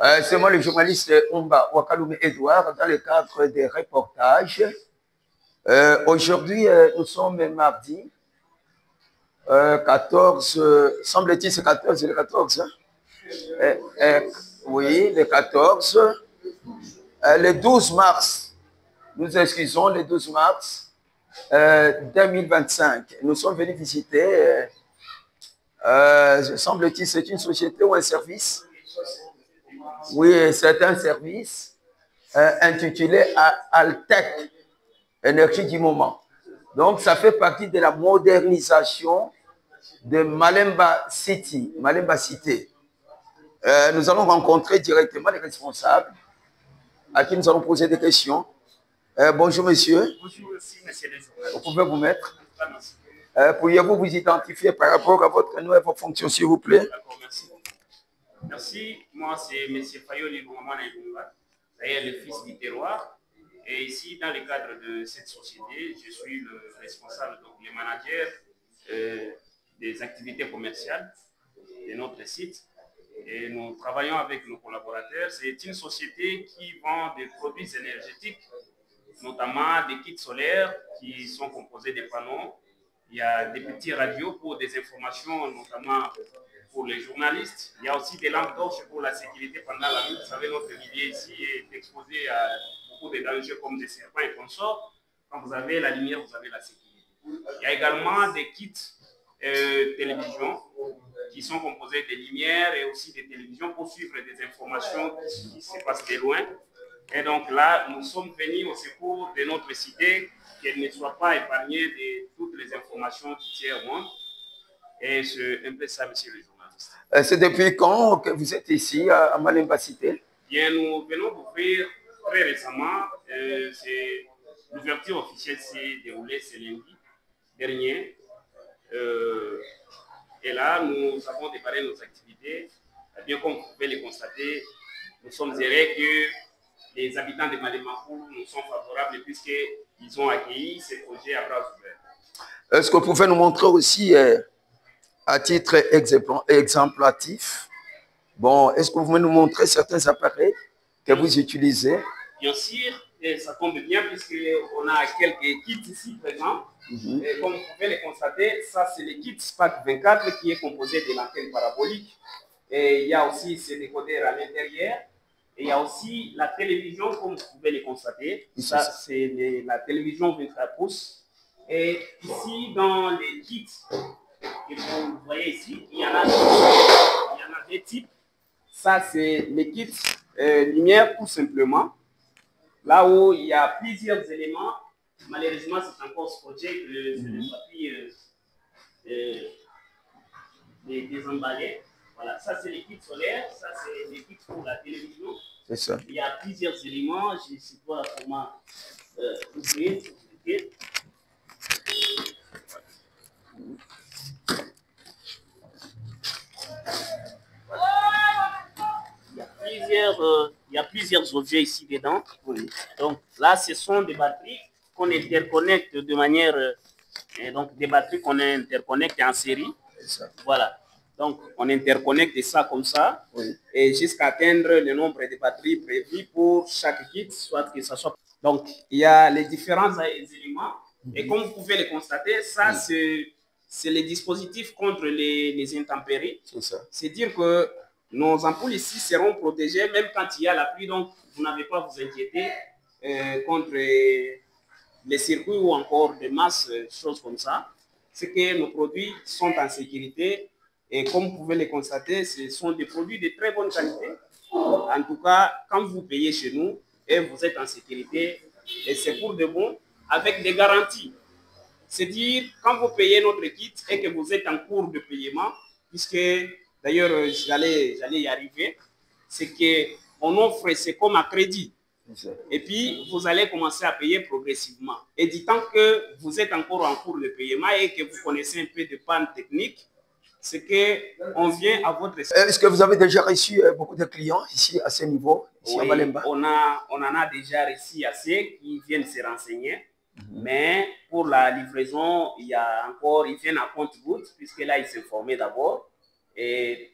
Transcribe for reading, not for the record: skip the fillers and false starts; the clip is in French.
C'est moi le journaliste Omba Wakaloum Edouard dans le cadre des reportages. Aujourd'hui, nous sommes mardi 14, semble-t-il c'est 14, le 14. Hein? Oui, le 14. Le 12 mars, nous excusons, le 12 mars 2025. Nous sommes venus visiter, semble-t-il, c'est une société ou un service. Oui, c'est un service intitulé Altec, énergie du moment. Donc, ça fait partie de la modernisation de Malemba City, Malemba Cité. Nous allons rencontrer directement les responsables à qui nous allons poser des questions. Bonjour, monsieur. Bonjour aussi, monsieur le journaliste. Vous pouvez vous mettre. Pourriez-vous vous identifier par rapport à votre nom et vos fonctions, s'il vous plaît? D'accord, merci beaucoup. Merci, moi c'est monsieur Fayoli Boumamana Ibumba, d'ailleurs le fils du terroir. Et ici, dans le cadre de cette société, je suis le responsable, donc le manager des activités commerciales de notre site. Et nous travaillons avec nos collaborateurs. C'est une société qui vend des produits énergétiques, notamment des kits solaires qui sont composés de panneaux. Il y a des petits radios pour des informations, notamment pour les journalistes. Il y a aussi des lampes torches pour la sécurité pendant la nuit. Vous savez, notre milieu ici est exposé à beaucoup de dangers comme des serpents et consorts. Quand vous avez la lumière, vous avez la sécurité. Il y a également des kits télévision qui sont composés de lumières et aussi des télévisions pour suivre des informations qui se passent de loin. Et donc là, nous sommes venus au secours de notre cité, qu'elle ne soit pas épargnée de toutes les informations qui tirent au monde. Et c'est un peu ça, monsieur le journaliste. C'est depuis quand que vous êtes ici à Malemba Cité? Bien, nous venons d'ouvrir très récemment. L'ouverture officielle s'est déroulée ce lundi dernier. Et là, nous avons démarré nos activités. Bien comme vous pouvez le constater, nous sommes heureux que les habitants de Malemakou nous sont favorables puisqu'ils ont accueilli ces projets à bras ouverts. Est-ce que vous pouvez nous montrer aussi, à titre exemplatif, bon, est-ce que vous pouvez nous montrer certains appareils que vous utilisez? Bien sûr, et ça tombe bien puisqu'on a quelques kits ici présents. Et comme vous pouvez le constater, ça c'est le kit SPAC 24 qui est composé de l'antenne parabolique. Et il y a aussi ces décodeurs à l'intérieur. Et il y a aussi la télévision, comme vous pouvez le constater. Ça, c'est la télévision 24 pouces. Et ici, dans les kits que vous voyez ici, il y en a deux types. Ça, c'est les kits lumière, tout simplement. Là où il y a plusieurs éléments. Malheureusement, c'est encore scotché que le papier désemballé. Voilà, ça c'est les kits solaires, ça c'est les kits pour la télévision. C'est ça. Il y a plusieurs éléments, je ne sais pas comment ouvrir. Il y a plusieurs objets ici dedans. Oui. Donc là, ce sont des batteries qu'on interconnecte de manière... donc des batteries qu'on interconnecte en série. Voilà. Donc, on interconnecte ça comme ça, oui, et jusqu'à atteindre le nombre de batteries prévues pour chaque kit, soit que ça soit... Donc, il y a les différents éléments, et comme vous pouvez le constater, ça, c'est les dispositifs contre les intempéries. C'est dire que nos ampoules ici seront protégées, même quand il y a la pluie, donc vous n'avez pas à vous inquiéter contre les circuits ou encore des masses, choses comme ça. C'est que nos produits sont en sécurité. Et comme vous pouvez le constater, ce sont des produits de très bonne qualité. En tout cas, quand vous payez chez nous et vous êtes en sécurité, et c'est pour de bon, avec des garanties. C'est dire, quand vous payez notre kit et que vous êtes en cours de paiement, puisque d'ailleurs j'allais y arriver, c'est qu'on offre, c'est comme un crédit. Et puis, vous allez commencer à payer progressivement. Et du temps que vous êtes encore en cours de paiement et que vous connaissez un peu de panne technique, c'est qu'on vient à votre... Est-ce que vous avez déjà reçu beaucoup de clients ici à ce niveau, ici à Malemba? On en a déjà reçu assez qui viennent se renseigner. Mais pour la livraison, il y a encore, ils viennent à compte-gouttes, puisque là, ils s'informaient d'abord. Et